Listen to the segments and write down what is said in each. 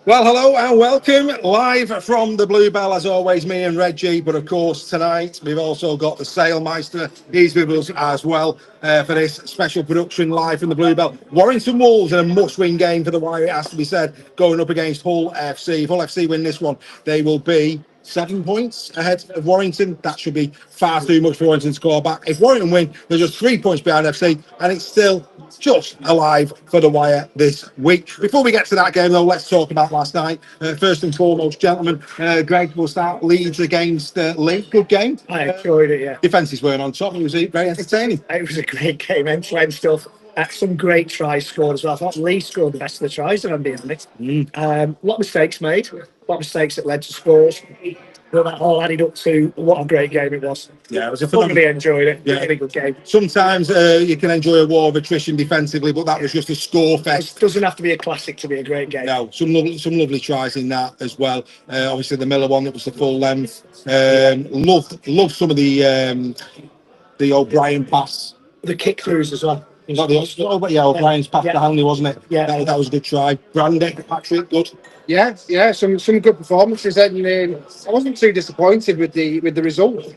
Well, hello and welcome live from the Bluebell, as always, me and Reggie. But of course, tonight we've also got the Sailmeister. He's with us as well for this special production live from the Bluebell. Warrington Wolves in a must-win game for the Wire, it has to be said, going up against Hull FC. If Hull FC win this one, they will be 7 points ahead of Warrington. That should be far too much for Warrington to score back. If Warrington win, they're just 3 points behind FC, and it's still just alive for the Wire this week. Before we get to that game, though, let's talk about last night. First and foremost, gentlemen, Greg, will start Leeds against Leeds. Good game. I enjoyed it, yeah. Defences weren't on top. It was very entertaining. It was a great game, end-to-end stuff. Some great tries scored as well. I thought Lee scored the best of the tries, if I'm being honest. A lot of mistakes made, a lot of mistakes that led to scores. But that all added up to what a great game it was. Yeah, it was a thoroughly enjoyed it. Yeah. Really good game. Sometimes you can enjoy a war of attrition defensively, but that was just a score fest. It doesn't have to be a classic to be a great game. No, some lovely tries in that as well. Obviously, the Miller one that was the full length. Loved some of the O'Brien pass. The kick throughs as well. O'Brien's pass to Hanley, wasn't it? Yeah, that was a good try. Brandy, Patrick, good. Yeah, some good performances, and I wasn't too disappointed with the result.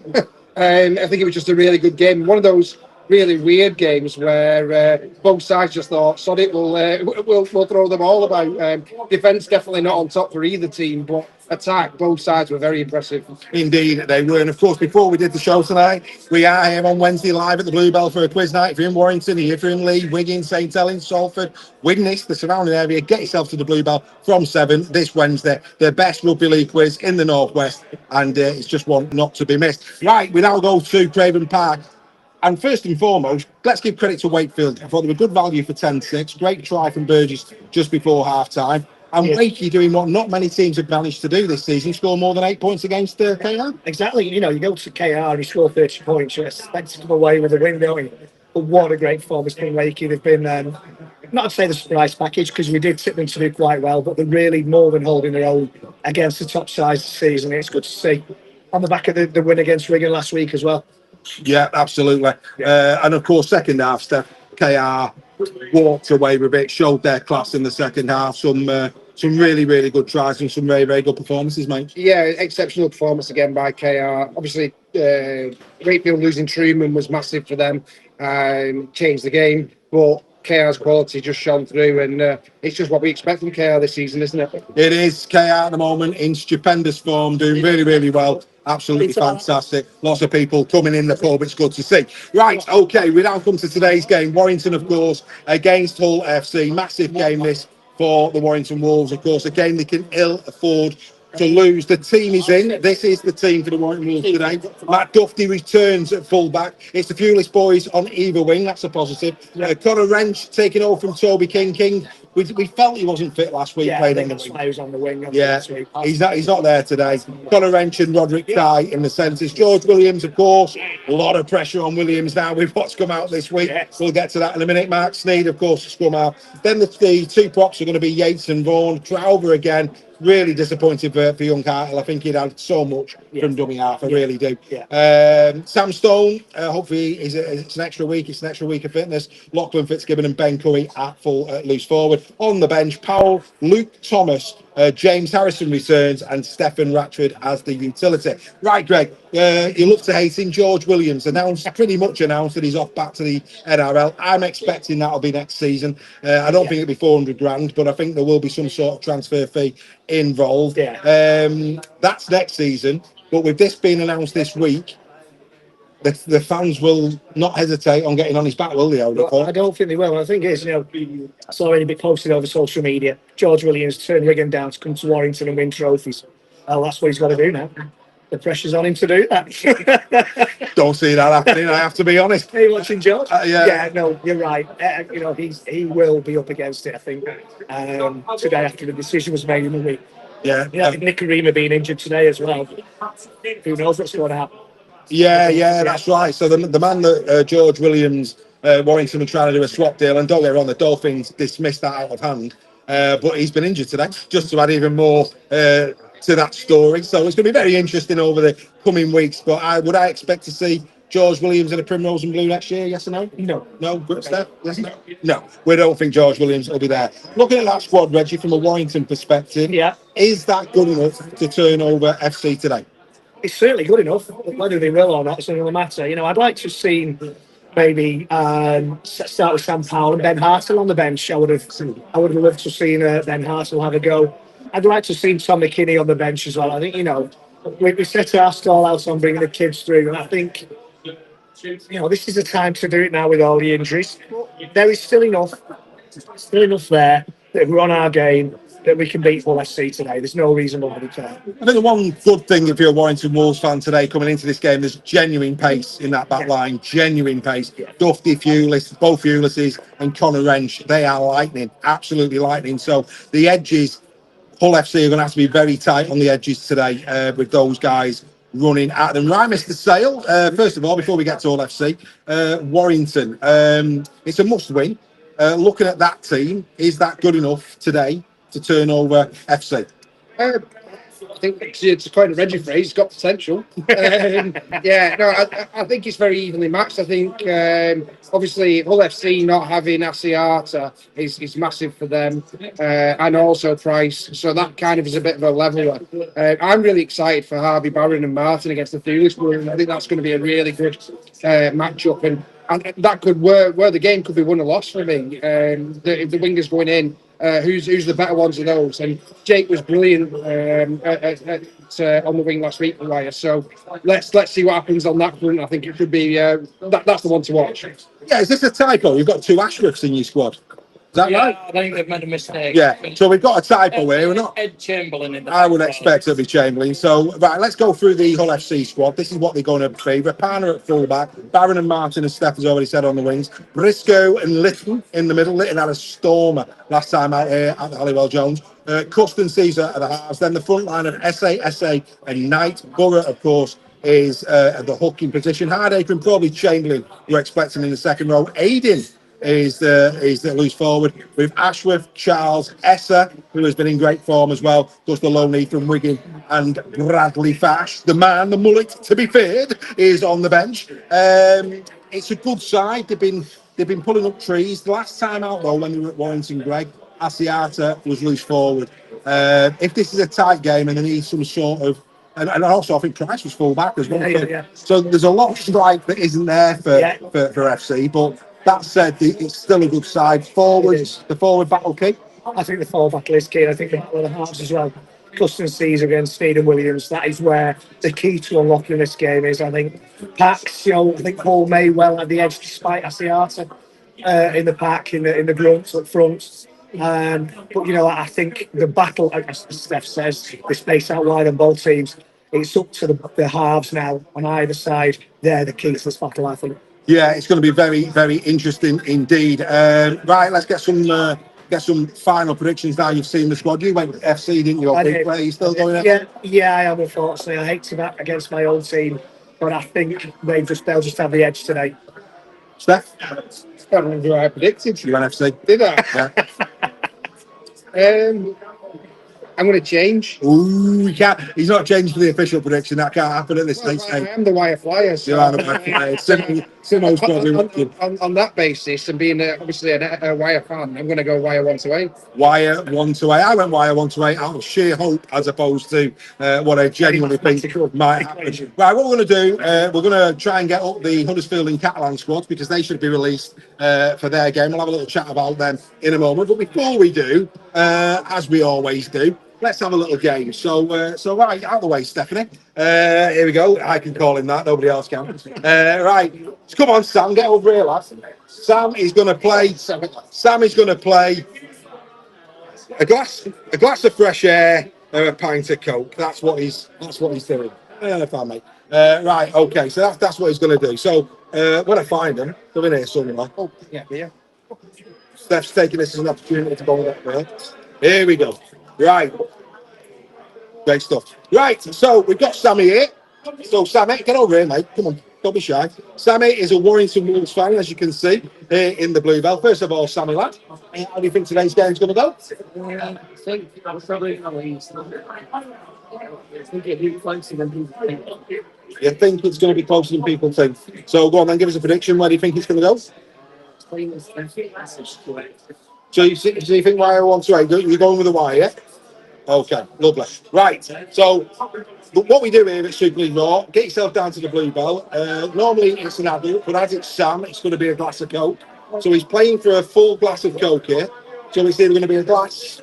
I think it was just a really good game. One of those really weird games where both sides just thought, "Sod it, we'll throw them all about." Defence definitely not on top for either team, but attack, both sides were very impressive. Indeed, they were. And of course, before we did the show tonight, we are here on Wednesday live at the Bluebell for a quiz night. If you're in Warrington, if you're in Leigh, Wigan, St Helens, Salford, Widnes, the surrounding area, get yourself to the Bluebell from 7 this Wednesday. The best rugby league quiz in the Northwest, and it's just one not to be missed. Right, we now go to Craven Park. And first and foremost, let's give credit to Wakefield. I thought they were good value for 10-6. Great try from Burgess just before half-time. And Wakey doing what not many teams have managed to do this season, score more than 8 points against KR. Exactly. You go to KR and he scored 30 points. You're expected to come away with a win, don't you? But what a great performance from Wakey. They've been, not to say the surprise package, because we did tip them to do quite well, but they're really more than holding their own against the top sides this season. It's good to see. On the back of the win against Wigan last week as well. Yeah, absolutely. And of course, second half, Steph, KR walked away with it, showed their class in the second half. Some really, really good tries and some very, very good performances, mate. Yeah, exceptional performance again by KR. Obviously, Wakefield losing Truman was massive for them, changed the game, but KR's quality just shone through, and it's just what we expect from KR this season, isn't it? It is. KR at the moment in stupendous form, doing really, really well. Absolutely fantastic. Lots of people coming in the pub. It's good to see. Right, okay, we now come to today's game. Warrington, of course, against Hull FC. Massive game this for the Warrington Wolves. Of course, a game they can ill afford to lose. The team is in. This is the team for the Warrington Wolves today. Matt Duffy returns at fullback. It's the Fewless boys on either wing. That's a positive. Connor Wrench taking over from Toby King. We felt he wasn't fit last week. Yeah, played I think that's why he was on the wing. Yeah, he's not there today. Connor Wrench and Roderick Ty in the centres. George Williams, of course. A lot of pressure on Williams now with what's come out this week. Yes. We'll get to that in a minute. Mark Sneed, of course, has come out. Then the two props are going to be Yates and Vaughan. Trowber again. Really disappointed for young Hartle. I think he'd had so much from dummy half. I really do. Sam Stone, hopefully it's an extra week. It's an extra week of fitness. Lachlan Fitzgibbon and Ben Curry at full loose forward. On the bench, Powell, Luke Thomas, James Harrison returns, and Stephen Ratchford as the utility. Right, Greg, you love to hate him. George Williams pretty much announced that he's off back to the NRL. I'm expecting that'll be next season. I don't think it'll be 400 grand, but I think there will be some sort of transfer fee involved. That's next season. But with this being announced this week, the fans will not hesitate on getting on his back, will they? I don't think they will. I think it's, I saw it a bit posted over social media. George Williams turned Wigan down to come to Warrington and win trophies. Well, that's what he's got to do now. The pressure's on him to do that. Don't see that happening, I have to be honest. Are you watching George? Yeah, no, you're right. He will be up against it, I think, today after the decision was made in the week. Yeah. Nick Karima being injured today as well. Who knows what's going to happen? Yeah, that's right. So the man that George Williams, Warrington were trying to do a swap deal, and don't get me wrong, the Dolphins dismissed that out of hand. But he's been injured today, just to add even more to that story. So it's going to be very interesting over the coming weeks. But would I expect to see George Williams in a Primrose and Blue next year? Yes or no? No. No? Good stuff? Yes or no? No. We don't think George Williams will be there. Looking at that squad, Reggie, from a Warrington perspective, Yeah. is that good enough to turn over FC today? It's certainly good enough. Whether they will or not, it's another matter. You know, I'd like to have seen maybe start with Sam Powell and Ben Hartle on the bench. I would have loved to have seen Ben Hartle have a go. I'd like to have seen Tom McKinney on the bench as well. I think, you know, we set our stall out on bringing the kids through, and I think, you know, this is the time to do it now with all the injuries. There is still enough there that if we're on our game, that we can beat Hull FC today. There's no reason why we can't. I think the one good thing if you're a Warrington Wolves fan today coming into this game, there's genuine pace in that back line, genuine pace. Dufty, Fulis, both Fulises and Connor Wrench, they are lightning, absolutely lightning. So the edges, Hull FC are going to have to be very tight on the edges today with those guys running at them. Right, Mr. Sale, first of all, before we get to Hull FC, Warrington, it's a must win. Looking at that team, is that good enough today to turn over FC? I think it's quite a Reggie phrase. It's got potential. I think it's very evenly matched. I think obviously Hull FC not having Asiata is massive for them, and also Price. So that kind of is a bit of a leveler. I'm really excited for Harvey Barron and Martin against the Thulis. I think that's going to be a really good matchup, and that could where the game could be won or lost for me. If the wingers going in. Who's the better ones of those? And Jake was brilliant on the wing last week for Wire. So let's see what happens on that front. I think it could be that's the one to watch. Yeah, is this a typo? You've got 2 Ashworths in your squad. Is that right? I think they've made a mistake. Yeah, so we've got a typo here. We're not. Ed Chamberlain in the I would expect it to be Chamberlain. So, right, let's go through the Hull FC squad. This is what they're going to be. Rapana at fullback, Barron and Martin, as Steph has already said, on the wings. Briscoe and Litton in the middle. Litton had a stormer last time out here at the Halliwell Jones. Custon Caesar at the halves. Then the front line of SA, and Knight. Borough, of course, is at the hooking position. Hardacre and probably Chamberlain we're expecting in the second row. Aiden is the loose forward with Ashworth, Charles, Essa, who has been in great form as well, does the low knee from Wigan, and Bradley Fash, the man, the mullet to be feared, is on the bench. It's a good side. They've been pulling up trees. The last time out though, when they were at Warrington, Greg, Asiata was loose forward. If this is a tight game and they need some sort of and also I think Price was full back as well. Yeah. So there's a lot of strike that isn't there for FC, but that said, it's still a good side. Forwards, the forward battle key. I think the forward battle is key. I think the battle of the halves as well. Custon Caesar against Stephen Williams. That is where the key to unlocking this game is. I think packs. I think Paul may well at the edge, despite Asiata in the pack, in the grunts up front. But I think the battle, as Steph says, the space out wide on both teams. It's up to the halves now on either side. They're the key to this battle, I think. Yeah, it's going to be very, very interesting indeed. Right, let's get some final predictions now. You've seen the squad. You went FC, didn't you? Are you still going there? Yeah, I am, unfortunately. I hate to back against my old team, but I think they'll just have the edge today. Steph? I can't remember who I predicted. You went FC. Did I? Yeah. I'm going to change. Ooh, he can't. He's not changed the official prediction. That can't happen at this stage. I am the Wire Flyer. So you are the Wire Flyer. Simo's probably watching. On that basis, and being obviously a Wire fan, I'm going to go Wire 1-8. Wire 1-8. I went Wire 1-8 out of sheer hope, as opposed to what I genuinely think might happen. Right, what we're going to do, we're going to try and get up the Huddersfield and Catalan squads because they should be released for their game. We'll have a little chat about them in a moment. But before we do, as we always do, let's have a little game. So right, out of the way, Stephanie. Here we go. I can call him that. Nobody else can. Right. So come on, Sam. Get over here, lads. Sam is going to play. Sam is going to play a glass of fresh air and a pint of Coke. That's what he's doing. Mate. Right. Okay. So that's what he's going to do. So when I find him, they're in here somewhere. Oh, yeah. Steph's taking this as an opportunity to go that way. Here we go. Right. Great stuff. Right, so we've got Sammy here. So Sammy, get over here, mate. Come on, don't be shy. Sammy is a Warrington Wolves fan, as you can see, here in the Bluebell. First of all, Sammy, lad, how do you think today's game's going to go? I think I'm probably going to lose. I think it'd be closer than people think. You think it's going to be closer than people think? So go on, then give us a prediction. Where do you think it's going to go? So you think Wire 1 to 8? You're going with the Wire, yeah? Okay, lovely. Right, so what we do here at Super League Raw, get yourself down to the Bluebell. Normally it's an adult, but as it's Sam, it's going to be a glass of Coke. So he's playing for a full glass of Coke here. So it's either going to be a glass,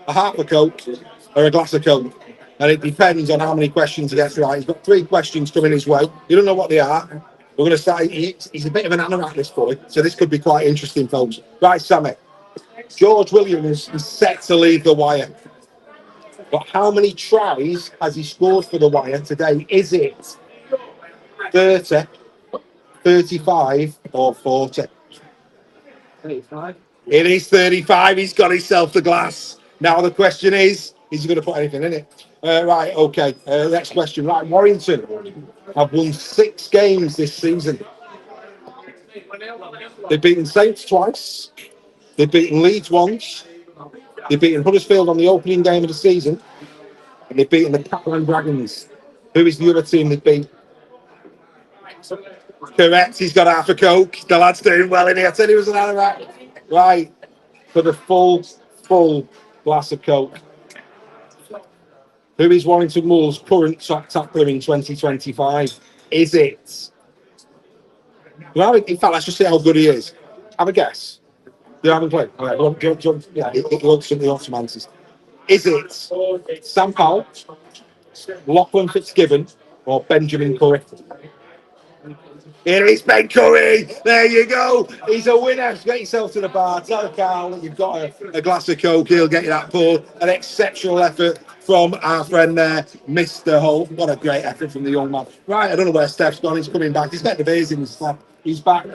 a half a Coke, or a glass of Coke. And it depends on how many questions he gets right. He's got 3 questions coming his way. You don't know what they are. We're going to start. He's a bit of an anorak, this boy. So this could be quite interesting, folks. Right, Sammy. George Williams is set to leave the Wire. But how many tries has he scored for the Wire today? Is it 30, 35, or 40? 35. It is 35. He's got himself the glass. Now the question is he going to put anything in it? Right, okay. Next question. Right, Warrington have won 6 games this season. They've beaten Saints twice. They've beaten Leeds once. They've beaten Huddersfield on the opening game of the season. And they've beaten the Catalan Dragons. Who is the other team they've beat? Correct. He's got half a Coke. The lad's doing well in here. I tell you, it was an anorak. Right. For the full glass of Coke. Who is Warrington Wolves' current top tackler in 2025? Is it? Well, in fact, let's just see how good he is. Have a guess. You haven't played? All right, yeah, it wants some answers. Is it Sam Powell, Lachlan Fitzgibbon, or Benjamin Curry? Here is Ben Curry. There you go. He's a winner. Get yourself to the bar. Tell Carl that you've got a glass of Coke. He'll get you that pour. An exceptional effort from our friend there, Mr. Holt. What a great effort from the young man. Right, I don't know where Steph's gone. He's coming back. He's getting the beers in, Steph. He's back.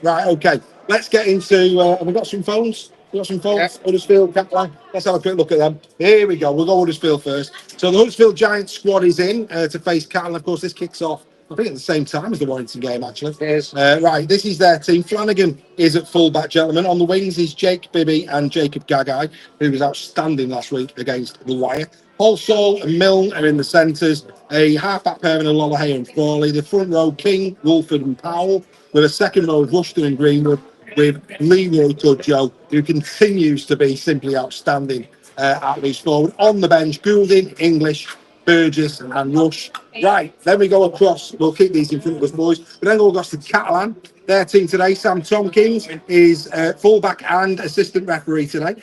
Right, okay. Let's get into... have we got some phones? We got some phones? Yeah. Huddersfield, Catalan. Let's have a quick look at them. Here we go. We'll go Huddersfield first. So the Huddersfield Giants squad is in to face Catalan. Of course, this kicks off, I think, at the same time as the Warrington game, actually. Yes. Right, this is their team. Flanagan is at fullback, gentlemen. On the wings is Jake Bibby and Jacob Gagai, who was outstanding last week against the Wire. Halsall and Milne are in the centres. A half-back pair in Lollahay and Frawley. The front row, King, Wolford and Powell. With a second row of Rushton and Greenwood. With Leroy Tudjoe, who continues to be simply outstanding at least forward. On the bench, Goulding, English, Burgess and Rush. Right, then we go across. We'll keep these in front of us, boys. We then go across to Catalan. Their team today, Sam Tompkins is fullback and assistant referee today.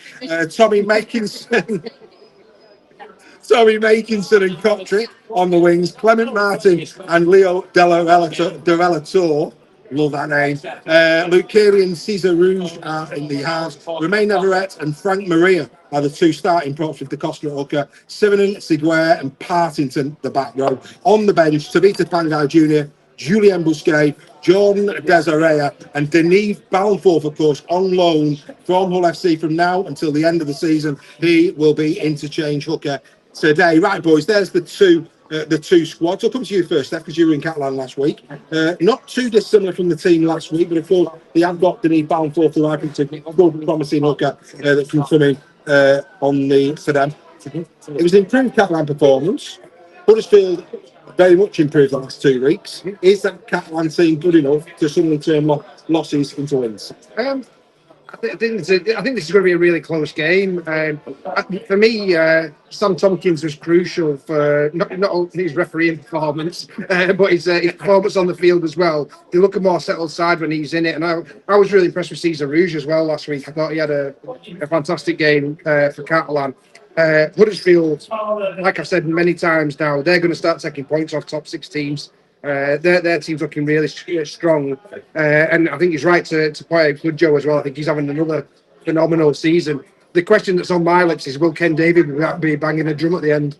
Tommy Makinson and Cottrick on the wings. Clement Martin and Leo Della Relator. Love that name. Luke Carey and Cesar Rouge are in the halves. Romain Everett and Frank Maria are the 2 starting props with Da Costa at hooker. Sivonen, Seguer and Partington the back row. On the bench, Tavita Pangai Jr., Julien Bousquet, Jordan Desiree and Denis Balfour, of course, on loan from Hull FC from now until the end of the season. He will be interchange hooker today. Right, boys, there's the two squads. I'll come to you first, Steph, because you were in Catalan last week. Not too dissimilar from the team last week, but of course, they have got Denis Balfour, who I think is a good, promising hooker that can come in for them. It was an improved Catalan performance. Huddersfield very much improved the last 2 weeks. Is that Catalan team good enough to suddenly turn losses into wins? I think this is going to be a really close game. For me, Sam Tompkins was crucial for not only his refereeing performance, but his performance on the field as well. They look a more settled side when he's in it, and I was really impressed with Cesar Rouge as well last week. I thought he had a fantastic game for Catalan. Huddersfield, like I've said many times now, they're going to start taking points off top 6 teams. Their team's looking really strong, and I think he's right to point out Tudjoe as well. I think he's having another phenomenal season. The question that's on my lips is, will Ken David be banging a drum at the end?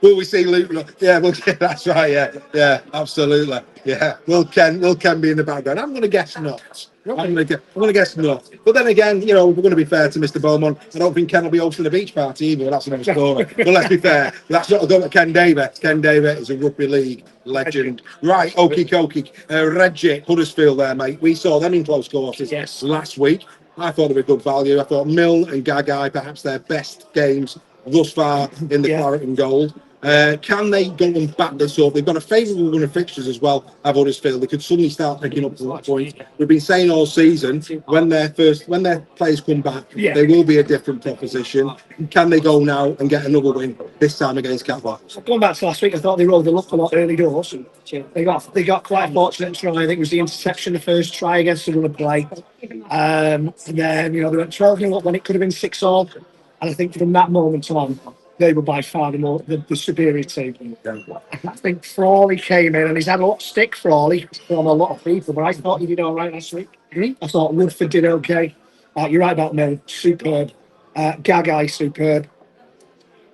Will we see Luke? Yeah, that's right. Yeah, absolutely. Yeah, will Ken be in the background? I'm going to guess not. I'm going to guess not. But then again, we're going to be fair to Mr. Beaumont. I don't think Ken will be hosting a beach party either. But that's another story. But let's be fair. That's not a go at Ken David. Ken David is a rugby league legend. Right, okie dokie. Reggie, Huddersfield there, mate. We saw them in close quarters last week. I thought they were good value. I thought Milne and Gagai, perhaps their best games thus far in the claret and gold. Can they go and back this up? They've got a favourable run of fixtures as well at Huddersfield. They could suddenly start picking up some points. We've been saying all season when their players come back, they will be a different proposition. Can they go now and get another win this time against Catalan? So going back to last week, I thought they rolled the luck a lot early doors. They got quite a fortunate try. I think it was the interception, the first try against the run of play. And then they went 12-0 up when it could have been 6-all. And I think from that moment on, they were by far the superior team. I think Frawley came in and he's had a lot of stick, Frawley, from a lot of people, but I thought he did all right last week. I thought Woodford did okay. You're right about Mill, superb. Gagai, superb.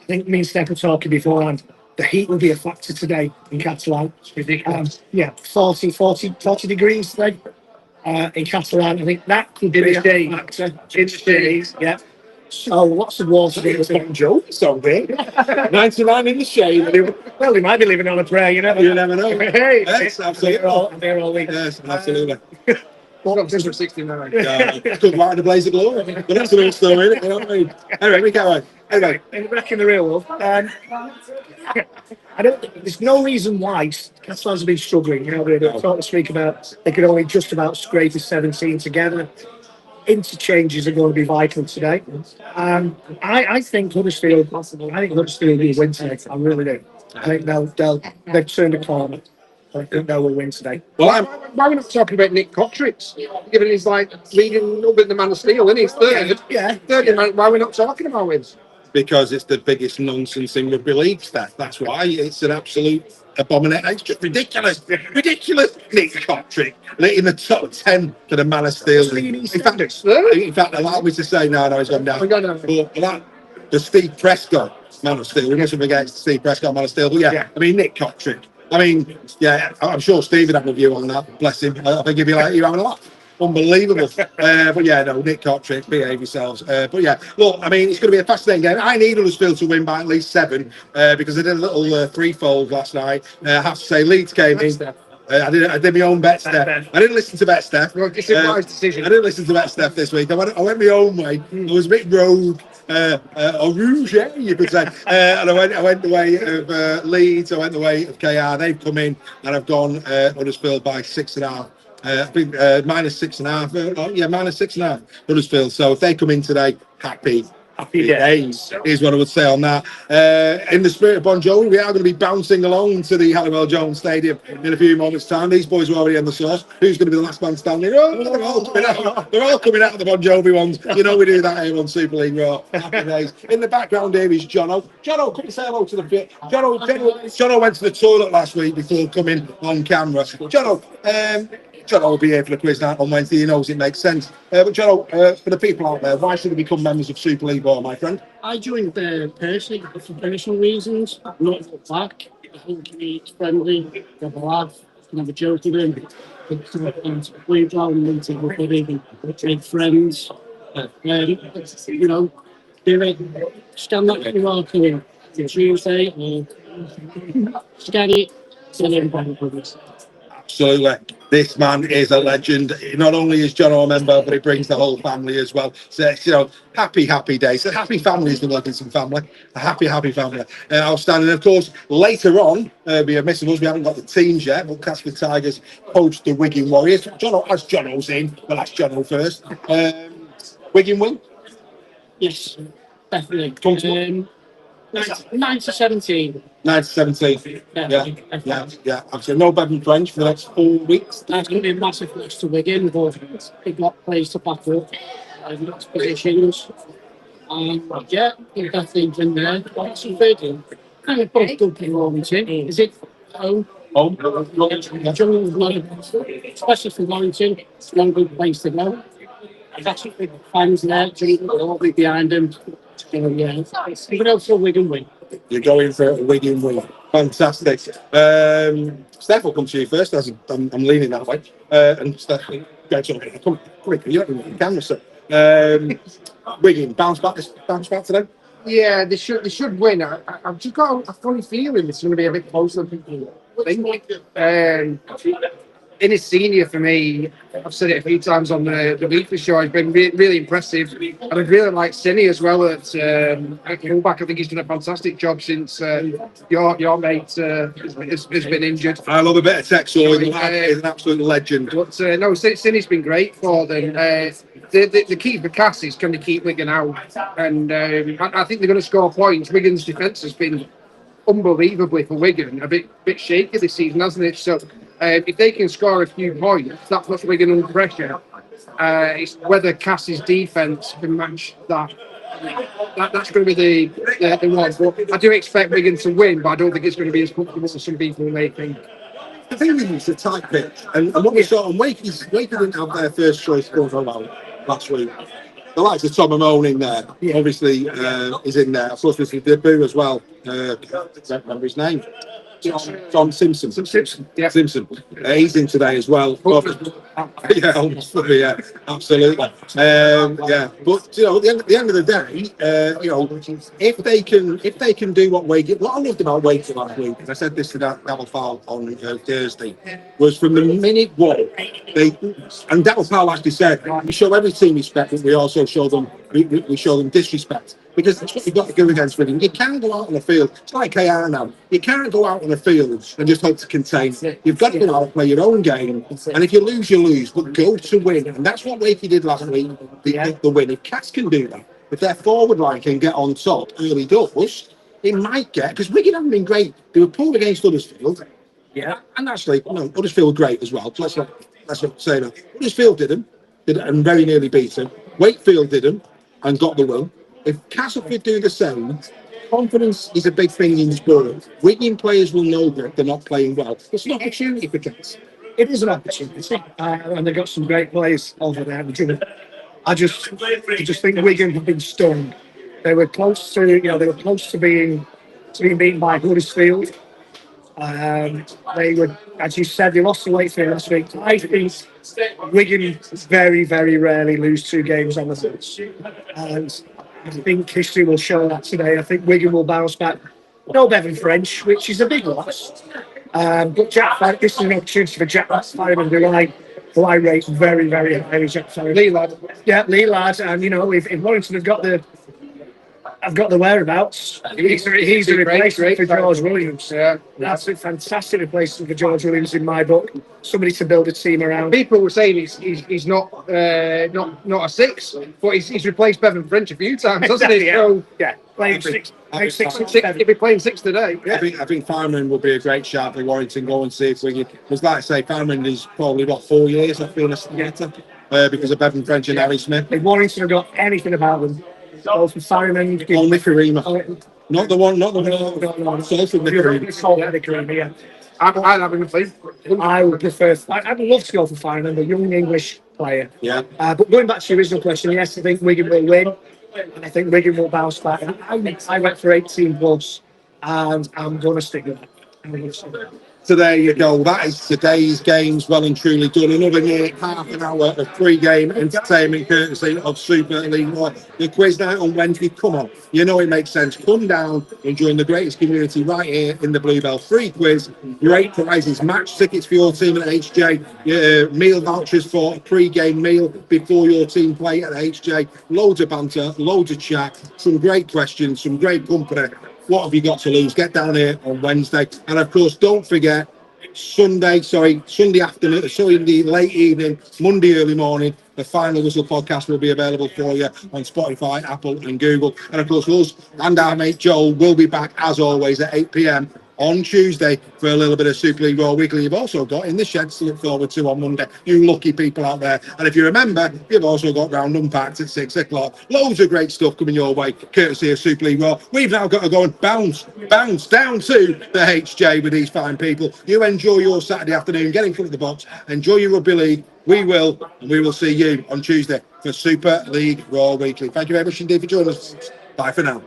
I think me and Steph were talking beforehand. The heat will be a factor today in Catalan. It's ridiculous. 40 degrees today in Catalan. I think that could be a factor. In the shade, yeah. So lots of water. It's Bon Jovi song, mate. 99 in the shade. Well, they might be living on a prayer. You never know. Hey, yes, absolutely. They're all week. Yes, absolutely. Got 69. Good light in the blaze of glory. But that's another story, isn't it? You know what I mean? Anyway, we go on. Anyway, back in the real world. There's no reason why Catalans have been struggling. They talk this week about they could only just about scrape the 17 together. Interchanges are going to be vital today. I think Huddersfield will win today. I really do. I think they've turned a corner. I think they will win today. Well, why are we not talking about Nick Cotrick's? Given he's leading up in the Man of Steel, and he's third. Yeah. Third in Man. Why are we not talking about him? Because it's the biggest nonsense in rugby league stuff. That's why it's an absolute abomination. It's just ridiculous. Nick Cotrick in the top 10 for the Man of Steel. In fact, allow me to say, no, he's gone down. But the Steve Prescott Man of Steel. We mustn't forget Steve Prescott Man of Steel. But I mean, Nick Cotrick. I mean, I'm sure Steve would have a view on that. Bless him. I think he'd be like, you're having a laugh. Unbelievable. But Nick Cotrick, behave yourselves. Look, I mean, it's going to be a fascinating game. I need Huddersfield to win by at least 7 because I did a little threefold last night. I have to say, Leeds came in. I did my own bet, Steph. I didn't listen to bet, Steph. It's a wise decision. I didn't listen to bet, Steph, this week. I went my own way. I was a bit rogue, or rouge, you could say. And I went the way of Leeds. I went the way of KR. They've come in, and I've gone Huddersfield by 6.5. I think minus 6.5. Minus 6.5. Huddersfield. So if they come in today, happy days is what I would say on that. In the spirit of Bon Jovi, we are going to be bouncing along to the Halliwell Jones Stadium in a few moments' time. These boys are already on the sauce. Who's going to be the last man standing? Oh, they're all coming out of the Bon Jovi ones. You know we do that here on Super League Raw. Happy days. In the background here is Jono. Jono, come and say hello to the fit. Jono went to the toilet last week before coming on camera. Jono, John will be here for the quiz night on Wednesday. He knows it makes sense. But John, for the people out there, why should they become members of Super League Ball, my friend? I joined personally for personal reasons, not for back. I think it's friendly, have a laugh, can have a joke with him. Play down and into the footy and make friends. Do it. Stand up for our career. Tuesday or scan it. Absolutely. This man is a legend. Not only is John a member, but he brings the whole family as well. So, happy days. A happy family is the Wilkinson family. A happy family. Outstanding. Of course, later on, we are missing us. We haven't got the teams yet, but Casper Tigers host the Wigan Warriors. As Jono's in, well, that's Jono first. Wigan win? Yes, definitely. 9 to 17. 9 to 17. Yeah. Absolutely. No Bevan French for the next 4 weeks. That's going to be a massive loss to Wigan, but they've got players to back up. Lots of positions. We've definitely been there. What's the third one? Kind of both good Warrington. Is it home? Home. Especially for Warrington, it's not a good place to go. There's actually fans there, they'll all be behind them. So, but also Wigan win. You're going for a Wigan win. Fantastic. Steph will come to you first, as I'm leaning that way. And Steph, come quickly. You don't even need the camera, sir. Wigan, bounce back today? Yeah, they should win. I've just got a funny feeling it's going to be a bit closer than people think. Innes Senior for me, I've said it a few times on the weekly show, has been really impressive. And I really like Sinny as well at fullback. I think he's done a fantastic job since your mate has been injured. I love a bit of tech, so he's an absolute legend. But no, Sinny's been great for them. The key for Cass is can they keep Wigan out, and I think they're going to score points. Wigan's defence has been unbelievably for Wigan, a bit shaky this season, hasn't it? So if they can score a few points, that puts Wigan under pressure. It's whether Cass's defence can match that. That's going to be the one. But I do expect Wigan to win, but I don't think it's going to be as comfortable as some people may think. The thing is, it's a tight pitch, and what we saw on Wakey didn't have their first choice goals allowed last week. The likes of Tom Amone in there, obviously, is in there. Of course, there's the debut as well. I don't remember his name. John Simpson. Yeah. Simpson. He's in today as well. Yeah, absolutely. Yeah, but you know, at the end of the day, you know, if they can do what Wakey, what I loved about Wakey last week, and I said this to Davil Fowl on Thursday, was from the minute one, and Davil Fowl actually said, we show every team respect, but we also show them we show them disrespect. Because that's what you've got to do against Wigan. You can't go out on the field. It's like KR now. You can't go out on the field and just hope to contain. You've got to go out and play your own game. And if you lose, you lose. But go to win. And that's what Wakey did last week. The win. If Cass can do that, if their forward line can get on top early doors, it might get. Because Wigan haven't been great. They were poor against Huddersfield. Yeah. And actually, no, Huddersfield were great as well. So let's not say that. Huddersfield did and very nearly beat them. Wakefield did them and got the win. If Castleford do the same, confidence is a big thing in sport. Wigan players will know that they're not playing well. It's an opportunity for Cats. It is an opportunity, and they've got some great players over there. I just think Wigan have been stung. They were close to being beaten by Huddersfield. They were, as you said, they lost to Wakefield last week. I think Wigan very, very rarely lose 2 games on the bounce, and I think history will show that today. I think Wigan will bounce back. No Bevan French, which is a big loss. But this is an opportunity for Jack Fireman, who I rate very, very highly. Jack Fireman. Lee lad. Yeah, Lee lad. And you know, if Warrington have got the whereabouts, he's a replacement for George Williams. Yeah. That's a fantastic replacement for George Williams in my book. Somebody to build a team around. People were saying he's not a 6, but he's replaced Bevan French a few times, hasn't he? So, yeah, playing 6. He'll be playing 6 today. Yeah. I think Fireman will be a great shout for Warrington. Go and see if Wigan. Because like I say, Fireman is probably 4 years. I feel because of Bevan French and Harry Smith. If Warrington have got anything about them, go for Fireman. Only Karima. Not the one. Karima, yeah. I'd have him play. I would prefer. I'd love to go for Fireman, the young English player. Yeah. But going back to your original question, yes, I think Wigan will win, and I think Wigan will bounce back. I went for 18 plus, and I'm going to stick with that. So there you go. That is today's games well and truly done. Another near half an hour of pre-game entertainment courtesy of Super League One. The quiz night on Wednesday. Come on. You know it makes sense. Come down and join the greatest community right here in the Bluebell. Free quiz, great prizes, match tickets for your team at HJ, meal vouchers for a pre-game meal before your team play at HJ. Loads of banter, loads of chat, some great questions, some great company. What have you got to lose? Get down here on Wednesday. And of course, don't forget, Sunday afternoon, Sunday late evening, Monday early morning, the Final Whistle podcast will be available for you on Spotify, Apple and Google. And of course, us and our mate Joel will be back as always at 8 p.m. on Tuesday for a little bit of Super League Raw Weekly. You've also got In the Shed to look forward to on Monday. You lucky people out there. And if you remember, you've also got Round Unpacked at 6 o'clock. Loads of great stuff coming your way, courtesy of Super League Raw. We've now got to go and bounce down to the HJ with these fine people. You enjoy your Saturday afternoon, get in front of the box, enjoy your rugby league. We will see you on Tuesday for Super League Raw Weekly. Thank you very much indeed for joining us. Bye for now.